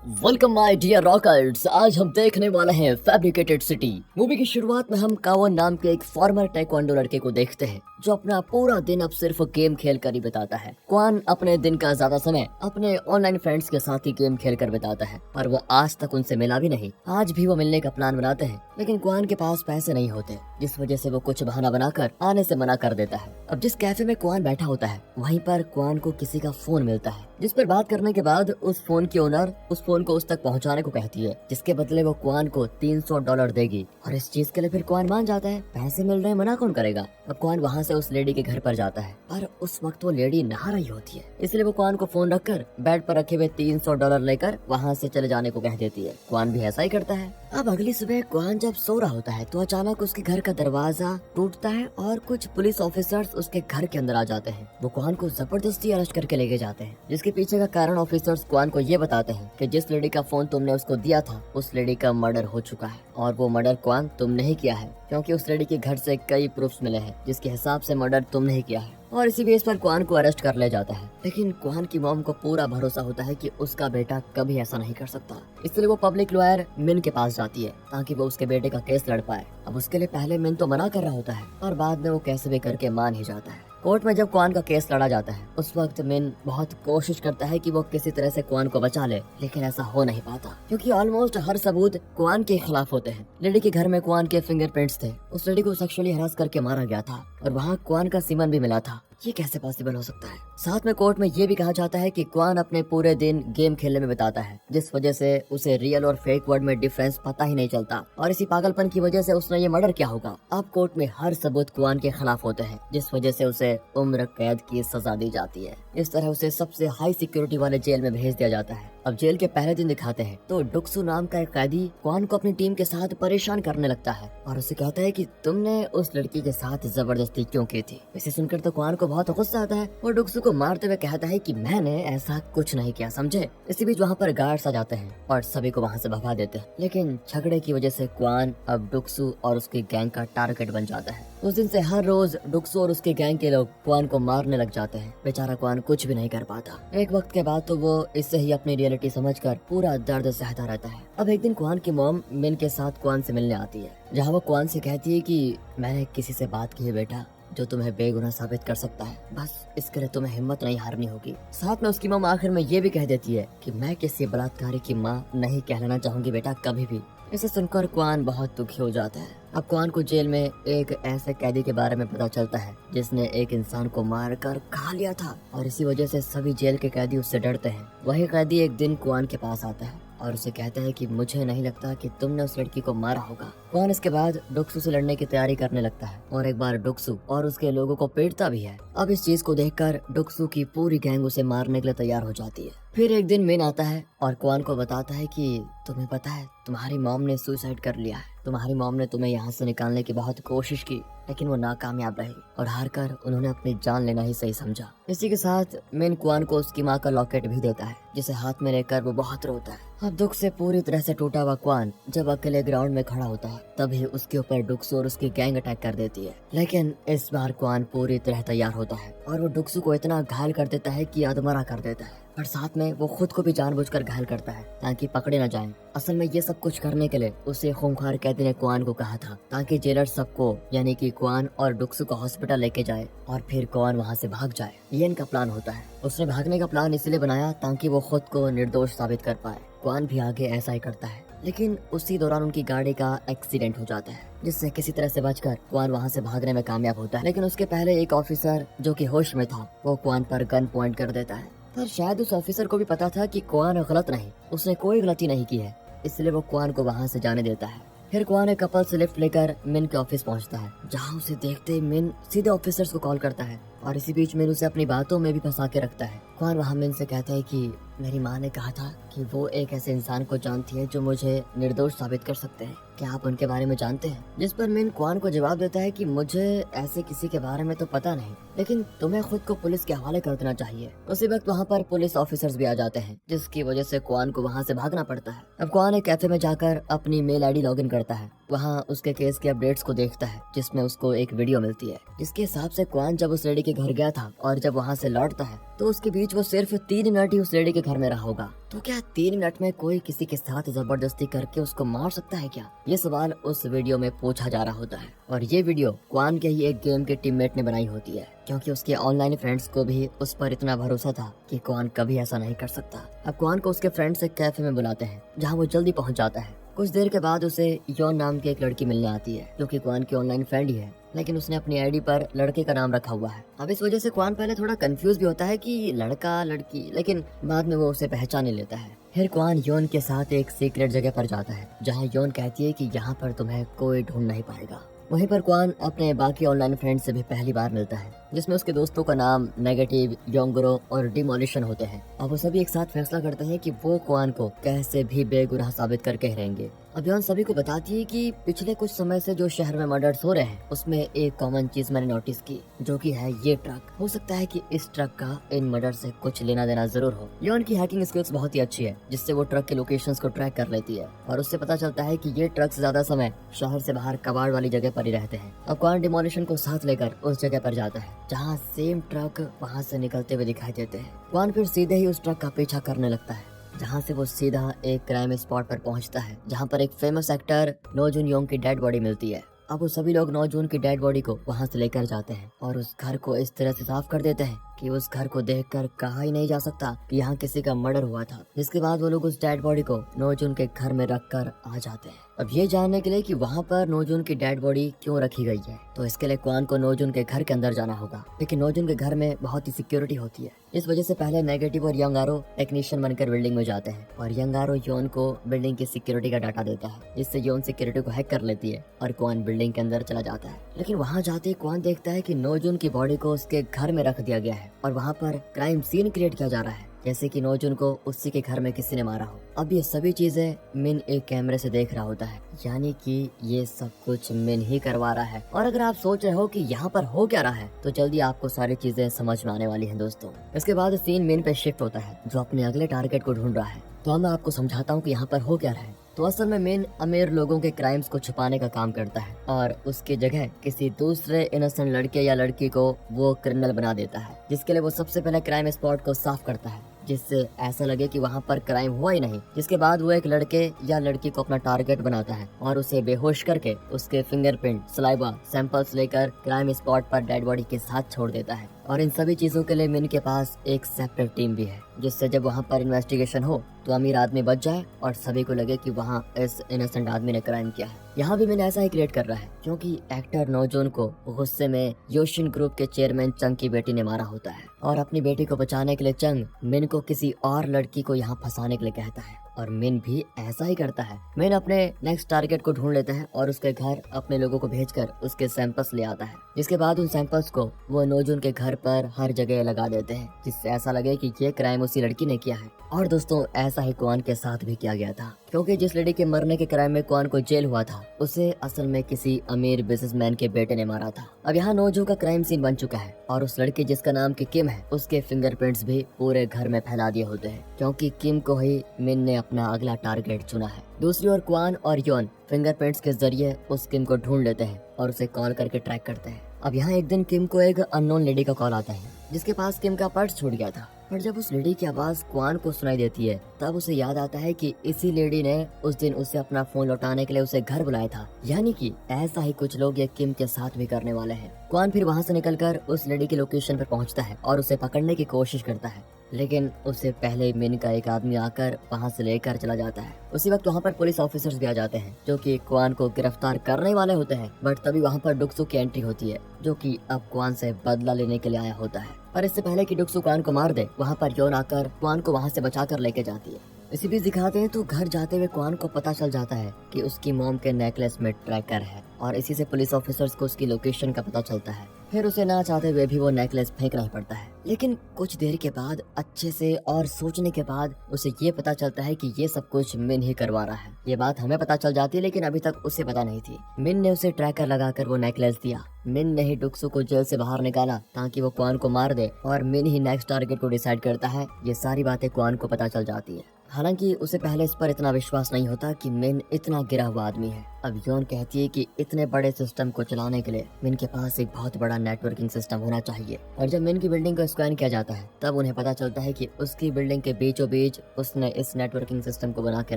Welcome my dear rockers. आज हम देखने वाले हैं फैब्रिकेटेड सिटी। मूवी की शुरुआत में हम कावन नाम के एक फॉर्मर टेक्वांडो लड़के को देखते हैं जो अपना पूरा दिन अब सिर्फ गेम खेल कर ही बिताता है। क्वान अपने दिन का ज्यादा समय अपने ऑनलाइन फ्रेंड्स के साथ ही गेम खेल कर बिताता है, पर वो आज तक उनसे मिला भी नहीं। आज भी वो मिलने का प्लान बनाते हैं, लेकिन क्वान के पास पैसे नहीं होते, जिस वजह से वो कुछ बहाना बनाकर आने से मना कर देता है। अब जिस कैफे में क्वान बैठा होता है, वहीं पर क्वान को किसी का फोन मिलता है, जिस पर बात करने के बाद उस फोन की ओनर उस फोन को उस तक पहुंचाने को कहती है, जिसके बदले वो क्वान को $300 देगी। और इस चीज के लिए फिर क्वान मान जाता है। पैसे मिल रहे हैं, मना कौन करेगा। अब क्वान वहाँ से उस लेडी के घर पर जाता है, पर उस वक्त वो लेडी नहा रही होती है, इसलिए वो क्वान को फोन रखकर बेड पर रखे हुए $300 लेकर वहाँ से चले जाने को कह देती है। क्वान भी ऐसा ही करता है। अब अगली सुबह क्वान जब सो रहा होता है तो अचानक उसके घर का दरवाजा टूटता है और कुछ पुलिस ऑफिसर्स उसके घर के अंदर आ जाते हैं। वो क्वान को जबरदस्ती अरेस्ट करके लेके जाते हैं, जिसके पीछे का कारण ऑफिसर्स क्वान को ये बताते हैं कि जिस लेडी का फोन तुमने उसको दिया था, उस लेडी का मर्डर हो चुका है और वो मर्डर क्वान तुमने ही किया है, क्योंकि उस लेडी के घर से कई प्रूफ्स मिले हैं जिसके हिसाब से मर्डर तुमने ही किया है। और इसी बेस पर क्वान को अरेस्ट कर लिया जाता है। लेकिन क्वान की मॉम को पूरा भरोसा होता है कि उसका बेटा कभी ऐसा नहीं कर सकता, इसलिए वो पब्लिक लॉयर मिन के पास जाती है ताकि वो उसके बेटे का केस लड़ पाए। अब उसके लिए पहले मिन तो मना कर रहा होता है, और बाद में वो कैसे भी करके मान ही जाता है। कोर्ट में जब क्वान का केस लड़ा जाता है, उस वक्त मिन बहुत कोशिश करता है कि वो किसी तरह से क्वान को बचा ले, लेकिन ऐसा हो नहीं पाता, क्योंकि ऑलमोस्ट हर सबूत क्वान के खिलाफ होते हैं। लेडी के घर में क्वान के फिंगरप्रिंट्स थे, उस लेडी को सेक्सुअली हरास करके मारा गया था और वहाँ क्वान का सीमन भी मिला था। ये कैसे पॉसिबल हो सकता है। साथ में कोर्ट में ये भी कहा जाता है कि क्वान अपने पूरे दिन गेम खेलने में बिताता है, जिस वजह से उसे रियल और फेक वर्ड में डिफरेंस पता ही नहीं चलता, और इसी पागलपन की वजह से उसने ये मर्डर किया होगा। अब कोर्ट में हर सबूत क्वान के खिलाफ होते हैं, जिस वजह से उसे उम्र कैद की सजा दी जाती है। इस तरह उसे सबसे हाई सिक्योरिटी वाले जेल में भेज दिया जाता है। अब जेल के पहले दिन दिखाते हैं तो डुक्सू नाम का एक कैदी क्वान को अपनी टीम के साथ परेशान करने लगता है और उसे कहता है कि तुमने उस लड़की के साथ जबरदस्ती क्यों की थी। इसे सुनकर तो क्वान को बहुत गुस्सा आता है और डुक्सू को मारते हुए कहता है कि मैंने ऐसा कुछ नहीं किया, समझे। इसी बीच वहाँ पर गार्ड्स आ जाते हैं और सभी को वहाँ से भगा देते हैं, लेकिन झगड़े की वजह से क्वान अब डुक्सू और उसकी गैंग का टारगेट बन जाता है। उस दिन से हर रोज डुक्सू और उसके गैंग के लोग क्वान को मारने लग जाते हैं। बेचारा क्वान कुछ भी नहीं कर पाता। एक वक्त के बाद तो वो इससे ही अपनी रियलिटी समझकर पूरा दर्द सहता रहता है। अब एक दिन क्वान की मॉम मिन के साथ क्वान से मिलने आती है, जहाँ वो क्वान से कहती है कि मैंने किसी से बात की है बेटा जो तुम्हें बेगुनाह साबित कर सकता है, बस इसके लिए तुम्हें हिम्मत नहीं हारनी होगी। साथ में उसकी मॉम आखिर में ये भी कह देती है कि मैं किसी बलात्कारी की माँ नहीं कहलाना चाहूंगी बेटा, कभी भी। इसे सुनकर क्वान बहुत दुखी हो जाता है। अब क्वान को जेल में एक ऐसे कैदी के बारे में पता चलता है जिसने एक इंसान को मार कर खा लिया था, और इसी वजह से सभी जेल के कैदी उससे डरते हैं। वही कैदी एक दिन क्वान के पास आता है और उसे कहता है कि मुझे नहीं लगता कि तुमने उस लड़की को मारा होगा। क्वान इसके बाद डुक्सू से लड़ने की तैयारी करने लगता है और एक बार डुक्सू और उसके लोगों को पीटता भी है। अब इस चीज को देखकर डुक्सू की पूरी गैंग उसे मारने के लिए तैयार हो जाती है। फिर एक दिन मिन आता है और क्वान को बताता है कि तुम्हें पता है तुम्हारी मॉम ने सुसाइड कर लिया है। तुम्हारी मॉम ने तुम्हें यहाँ से निकालने की बहुत कोशिश की, लेकिन वो नाकामयाब रही और हार कर उन्होंने अपनी जान लेना ही सही समझा। इसी के साथ मिन क्वान को उसकी माँ का लॉकेट भी देता है, जिसे हाथ में लेकर वो बहुत रोता है। अब दुख से पूरी तरह से टूटा हुआ क्वान जब अकेले ग्राउंड में खड़ा होता है, तभी उसके ऊपर डुक्सू और उसकी गैंग अटैक कर देती है। लेकिन इस बार क्वान पूरी तरह तैयार होता है और वो डुक्सू को इतना घायल कर देता है कि अधमरा कर देता है, और साथ में वो खुद को भी जानबूझकर घायल करता है ताकि पकड़े न जाएं। असल में ये सब कुछ करने के लिए उसे खूंखार कैदी ने क्वान को कहा था, ताकि जेलर सबको यानी कि क्वान और डुक्सू को हॉस्पिटल लेके जाए और फिर क्वान वहाँ से भाग जाए। ये इनका प्लान होता है। उसने भागने का प्लान इसलिए बनाया ताकि वो खुद को निर्दोष साबित कर पाए। क्वान भी आगे ऐसा ही करता है, लेकिन उसी दौरान उनकी गाड़ी का एक्सीडेंट हो जाता है, जिससे किसी तरह से बचकर क्वान वहाँ से भागने में कामयाब होता है। लेकिन उसके पहले एक ऑफिसर जो कि होश में था, वो क्वान पर गन पॉइंट कर देता है। पर शायद उस ऑफिसर को भी पता था कि क्वान गलत नहीं, उसने कोई गलती नहीं की है, इसलिए वो क्वान को वहाँ से जाने देता है। फिर क्वान एक कपल से लिफ्ट लेकर मिन के ऑफिस पहुँचता है, जहाँ उसे देखते ही मिन सीधे ऑफिसर्स को कॉल करता है और इसी बीच मिन उसे अपनी बातों में भी फंसा के रखता है। क्वान वहाँ मिन से कहता है कि मेरी माँ ने कहा था कि वो एक ऐसे इंसान को जानती है जो मुझे निर्दोष साबित कर सकते हैं, क्या आप उनके बारे में जानते हैं? जिस पर मिन क्वान को जवाब देता है कि मुझे ऐसे किसी के बारे में तो पता नहीं, लेकिन तुम्हें खुद को पुलिस के हवाले कर देना चाहिए। उसी वक्त वहाँ पर पुलिस ऑफिसर्स भी आ जाते हैं, जिसकी वजह से क्वान को वहाँ से भागना पड़ता है। अब क्वान एक कैफे में जाकर अपनी मेल आईडी लॉगिन करता है, वहाँ उसके केस के अपडेट्स को देखता है, जिसमें उसको एक वीडियो मिलती है जिसके हिसाब से क्वान जब उस लेडी के घर गया था और जब वहाँ से लौटता है तो उसके बीच वो सिर्फ 3 मिनट ही उस लेडी के घर में रहा होगा। तो क्या 3 मिनट में कोई किसी के साथ जबरदस्ती करके उसको मार सकता है क्या? ये सवाल उस वीडियो में पूछा जा रहा होता है और ये वीडियो क्वान के ही एक गेम के टीममेट ने बनाई होती है, क्योंकि उसके ऑनलाइन फ्रेंड्स को भी उस पर इतना भरोसा था कि क्वान कभी ऐसा नहीं कर सकता। अब क्वान को उसके फ्रेंड्स एक कैफे में बुलाते हैं जहाँ वो जल्दी पहुँच जाता है। कुछ देर के बाद उसे योन नाम की एक लड़की मिलने आती है जो कि क्वान की ऑनलाइन फ्रेंड ही है, लेकिन उसने अपनी आईडी पर लड़के का नाम रखा हुआ है। अब इस वजह से क्वान पहले थोड़ा कंफ्यूज भी होता है कि लड़का लड़की, लेकिन बाद में वो उसे पहचान ही लेता है। फिर क्वान योन के साथ एक सीक्रेट जगह पर जाता है जहाँ योन कहती है कि यहाँ पर तुम्हें कोई ढूंढ नहीं पाएगा। वहीं पर क्वान अपने बाकी ऑनलाइन फ्रेंड से भी पहली बार मिलता है, जिसमें उसके दोस्तों का नाम नेगेटिव, योंगरो और डिमोलिशन होते हैं। अब वो सभी एक साथ फैसला करते हैं कि वो क्वान को कैसे भी बेगुनाह साबित करके ही रहेंगे। अब योन सभी को बताती है कि पिछले कुछ समय से जो शहर में मर्डर्स हो रहे हैं उसमें एक कॉमन चीज मैंने नोटिस की, जो कि है ये ट्रक। हो सकता है कि इस ट्रक का इन मर्डर से कुछ लेना देना जरूर हो। योन की हैकिंग स्किल्स बहुत ही अच्छी है, जिससे वो ट्रक के लोकेशंस को ट्रैक कर लेती है और उससे पता चलता है कि ये ट्रक ज्यादा समय शहर से बाहर कबाड़ वाली जगह पर ही रहते हैं। अब क्वान डिमोलिशन को साथ लेकर उस जगह पर जाता है जहाँ सेम ट्रक वहाँ से निकलते हुए दिखाई देते हैं। क्वान फिर सीधे ही उस ट्रक का पीछा करने लगता है, जहाँ से वो सीधा एक क्राइम स्पॉट पर पहुँचता है जहाँ पर एक फेमस एक्टर नो जुन योंग की डेड बॉडी मिलती है। अब वो सभी लोग नो जुन की डेड बॉडी को वहाँ से लेकर जाते हैं और उस घर को इस तरह से साफ कर देते हैं कि उस घर को देखकर कहा ही नहीं जा सकता कि यहाँ किसी का मर्डर हुआ था। जिसके बाद वो लोग उस डेड बॉडी को नोजुन के घर में रखकर आ जाते हैं। अब ये जानने के लिए कि वहाँ पर नोजुन की डेड बॉडी क्यों रखी गई है, तो इसके लिए क्वान को नोजुन के घर के अंदर जाना होगा, लेकिन नोजुन के घर में बहुत ही सिक्योरिटी होती है। इस वजह से पहले नेगेटिव और यंगारो टेक्नीशियन बनकर बिल्डिंग में जाते हैं और यंगारो योन को बिल्डिंग की सिक्योरिटी का डाटा देता है, जिससे योन सिक्योरिटी को हैक कर लेती है और क्वान बिल्डिंग के अंदर चला जाता है। लेकिन वहाँ जाते ही क्वान देखता है कि नोजुन की बॉडी को उसके घर में रख दिया गया है और वहाँ पर क्राइम सीन क्रिएट किया जा रहा है, जैसे कि नोजुन को उसी के घर में किसी ने मारा हो। अब ये सभी चीजें मिन एक कैमरे से देख रहा होता है, यानी कि ये सब कुछ मिन ही करवा रहा है। और अगर आप सोच रहे हो कि यहाँ पर हो क्या रहा है, तो जल्दी आपको सारी चीजें समझ में आने वाली हैं दोस्तों। इसके बाद सीन मिन पे शिफ्ट होता है जो अपने अगले टारगेट को ढूंढ रहा है। तो अब मैं आपको समझाता हूँ कि यहाँ पर हो क्या रहा है। तो असल में मिन अमीर लोगों के क्राइम्स को छुपाने का काम करता है और उसकी जगह किसी दूसरे इनोसेंट लड़के या लड़की को वो क्रिमिनल बना देता है, जिसके लिए वो सबसे पहले क्राइम स्पॉट को साफ करता है, जिससे ऐसा लगे कि वहाँ पर क्राइम हुआ ही नहीं। जिसके बाद वो एक लड़के या लड़की को अपना टारगेट बनाता है और उसे बेहोश करके उसके फिंगरप्रिंट, सलाइवा सैंपल्स लेकर क्राइम स्पॉट पर डेड बॉडी के साथ छोड़ देता है। और इन सभी चीजों के लिए मिन के पास एक सेपरेट टीम भी है, जिससे जब वहाँ पर इन्वेस्टिगेशन हो तो अमीर आदमी बच जाए और सभी को लगे कि वहाँ इस इनोसेंट आदमी ने क्राइम किया है। यहाँ भी मिन ऐसा ही क्रिएट कर रहा है, क्योंकि एक्टर नोजुन को गुस्से में योशिन ग्रुप के चेयरमैन चंग की बेटी ने मारा होता है और अपनी बेटी को बचाने के लिए चंग मिन को किसी और लड़की को यहाँ फंसाने के लिए कहता है और मिन भी ऐसा ही करता है। मिन अपने नेक्स्ट टारगेट को ढूंढ लेता है और उसके घर अपने लोगों को भेजकर उसके सैंपल्स ले आता है, जिसके बाद उन सैंपल्स को वो नोजुन के घर पर हर जगह लगा देते हैं, जिससे ऐसा लगे कि ये क्राइम उसी लड़की ने किया है। और दोस्तों ऐसा ही क्वान के साथ भी किया गया था, क्योंकि जिस लड़की के मरने के क्राइम में क्वान को जेल हुआ था उसे असल में किसी अमीर बिजनेसमैन के बेटे ने मारा था। अब यहाँ नोजू का क्राइम सीन बन चुका है और उस लड़की जिसका नाम की किम है उसके फिंगरप्रिंट्स भी पूरे घर में फैला दिए होते हैं, क्योंकि किम को ही मिन ने अपना अगला टारगेट चुना है। दूसरी ओर क्वान और योन फिंगरप्रिंट्स के जरिए उस किम को ढूंढ लेते हैं और उसे कॉल करके ट्रैक करते हैं। अब यहाँ एक दिन किम को एक अननोन लेडी का कॉल आता है, जिसके पास किम का पर्स छूट गया था। पर जब उस लेडी की आवाज क्वान को सुनाई देती है तब उसे याद आता है कि इसी लेडी ने उस दिन उसे अपना फोन लौटाने के लिए उसे घर बुलाया था, यानी कि ऐसा ही कुछ लोग ये किम के साथ भी करने वाले हैं। क्वान फिर वहाँ से निकलकर उस लेडी के लोकेशन पर पहुँचता है और उसे पकड़ने की कोशिश करता है, लेकिन उससे पहले मिन का एक आदमी आकर वहाँ से लेकर चला जाता है। उसी वक्त वहाँ पर पुलिस ऑफिसर्स भी आ जाते हैं जो कि क्वान को गिरफ्तार करने वाले होते हैं, बट तभी वहाँ पर डुक्सू की एंट्री होती है, जो कि अब क्वान से बदला लेने के लिए आया होता है। पर इससे पहले कि डुक्सू क्वान को मार दे, वहाँ पर योन आकर क्वान को वहाँ से बचाकर लेके जाती है। इसी बीच दिखाते हैं तो घर जाते हुए क्वान को पता चल जाता है कि उसकी मॉम के नेकलेस में ट्रैकर है और इसी से पुलिस ऑफिसर्स को उसकी लोकेशन का पता चलता है। फिर उसे ना चाहते हुए भी वो नेकलेस फेंकना ही पड़ता है, लेकिन कुछ देर के बाद अच्छे से और सोचने के बाद उसे ये पता चलता है कि ये सब कुछ मिन ही करवा रहा है। ये बात हमें पता चल जाती है, लेकिन अभी तक उसे पता नहीं थी। मिन ने उसे ट्रैकर लगाकर वो नेकलेस दिया। मिन ने ही डुक्सू को जेल से बाहर निकाला ताकि वो क्वान को मार दे और मिन ही नेक्स्ट टारगेट को डिसाइड करता है। ये सारी बातें क्वान को पता चल जाती है, हालांकि उसे पहले इस पर इतना विश्वास नहीं होता कि मिन इतना गिरा हुआ आदमी है। अब योन कहती है कि इतने बड़े सिस्टम को चलाने के लिए मिन के पास एक बहुत बड़ा नेटवर्किंग सिस्टम होना चाहिए। और जब मिन की बिल्डिंग को स्कैन किया जाता है तब उन्हें पता चलता है कि उसकी बिल्डिंग के बीचों बीच उसने इस नेटवर्किंग सिस्टम को बना के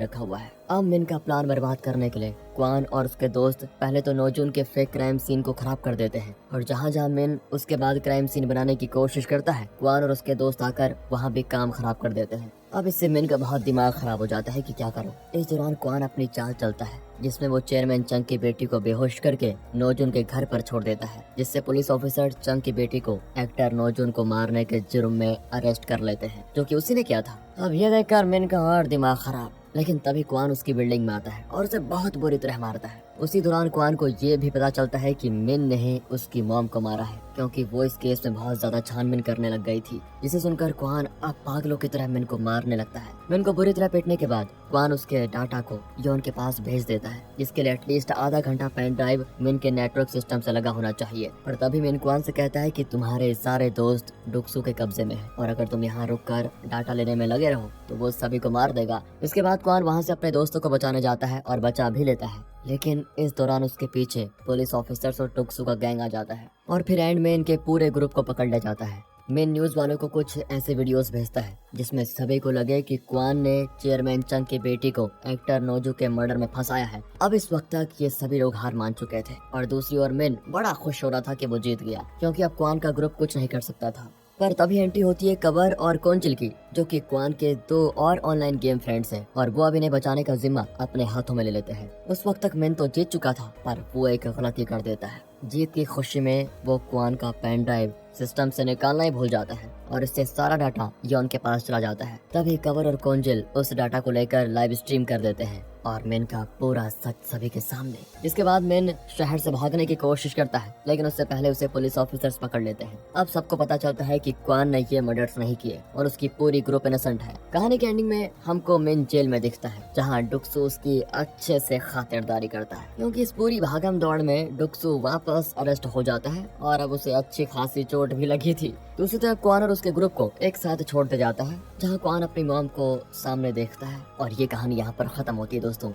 रखा हुआ है। अब मिन का प्लान बर्बाद करने के लिए क्वान और उसके दोस्त पहले तो नोजुन के फेक क्राइम सीन को खराब कर देते हैं, और जहाँ जहाँ मिन उसके बाद क्राइम सीन बनाने की कोशिश करता है, क्वान और उसके दोस्त आकर वहाँ भी काम खराब कर देते हैं। अब इससे मिन का बहुत दिमाग खराब हो जाता है कि क्या करो। इस दौरान क्वान अपनी चाल चलता है जिसमें वो चेयरमैन चंग की बेटी को बेहोश करके नोजुन के घर पर छोड़ देता है, जिससे पुलिस ऑफिसर चंग की बेटी को एक्टर नोजुन को मारने के जुर्म में अरेस्ट कर लेते हैं, जो कि उसी ने किया था। अब ये देखकर मिन का और दिमाग खराब, लेकिन तभी क्वान उसकी बिल्डिंग में आता है और उसे बहुत बुरी तरह मारता है। उसी दौरान क्वान को ये भी पता चलता है कि मिन ने ही उसकी मॉम को मारा है, क्योंकि वो इस केस में बहुत ज्यादा छानबीन करने लग गई थी, जिसे सुनकर क्वान अब पागलों की तरह मिन को मारने लगता है। मिन को बुरी तरह पीटने के बाद क्वान उसके डाटा को योन के पास भेज देता है, जिसके लिए एटलीस्ट आधा घंटा पेन ड्राइव मिन के नेटवर्क सिस्टम से लगा होना चाहिए। और तभी मिन क्वान से कहता है कि तुम्हारे सारे दोस्त डुक्सू के कब्जे में है, और अगर तुम यहाँ रुक कर डाटा लेने में लगे रहो तो वो सभी को मार देगा। इसके बाद क्वान वहाँ से अपने दोस्तों को बचाने जाता है और बचा भी लेता है, लेकिन इस दौरान उसके पीछे पुलिस ऑफिसर्स और टुक्सू का गैंग आ जाता है और फिर एंड में इनके पूरे ग्रुप को पकड़ लिया जाता है। मेन न्यूज वालों को कुछ ऐसे वीडियोस भेजता है जिसमें सभी को लगे कि क्वान ने चेयरमैन चंग की बेटी को एक्टर नोजू के मर्डर में फंसाया है। अब इस वक्त तक ये सभी लोग हार मान चुके थे और दूसरी ओर मिन बड़ा खुश हो रहा था कि वो जीत गया, क्योंकि अब क्वान का ग्रुप कुछ नहीं कर सकता था। पर तभी एंट्री होती है कबर और कोंचिल की, जो कि क्वान के 2 और ऑनलाइन गेम फ्रेंड्स हैं, और वो अब इन्हें बचाने का जिम्मा अपने हाथों में ले लेते हैं। उस वक्त तक मिन तो जीत चुका था, पर वो एक गलती कर देता है। जीत की खुशी में वो क्वान का पेन ड्राइव सिस्टम से निकालना ही भूल जाता है और इससे सारा डाटा योन के पास चला जाता है। तभी कवर और कोंजिल उस डाटा को लेकर लाइव स्ट्रीम कर देते हैं और मिन का पूरा सच सभी के सामने। जिसके बाद मिन शहर से भागने की कोशिश करता है, लेकिन उससे पहले उसे पुलिस ऑफिसर्स पकड़ लेते हैं। अब सबको पता चलता है कि क्वान ने ये मर्डर्स नहीं किए और उसकी पूरी ग्रुप इनोसेंट है। कहानी के एंडिंग में हमको मिन जेल में दिखता है, जहाँ डुक्सू उसकी अच्छे से खातिरदारी करता है, क्योंकि इस पूरी भागम दौड़ में डुक्सू वापस अरेस्ट हो जाता है और अब उसे अच्छी खासी चोट भी लगी थी। दूसरी तरफ क्वान और उसके ग्रुप को एक साथ छोड़ दिया जाता है, जहाँ क्वान अपनी मॉम को सामने देखता है और ये कहानी यहाँ पर खत्म होती है दोस्तों।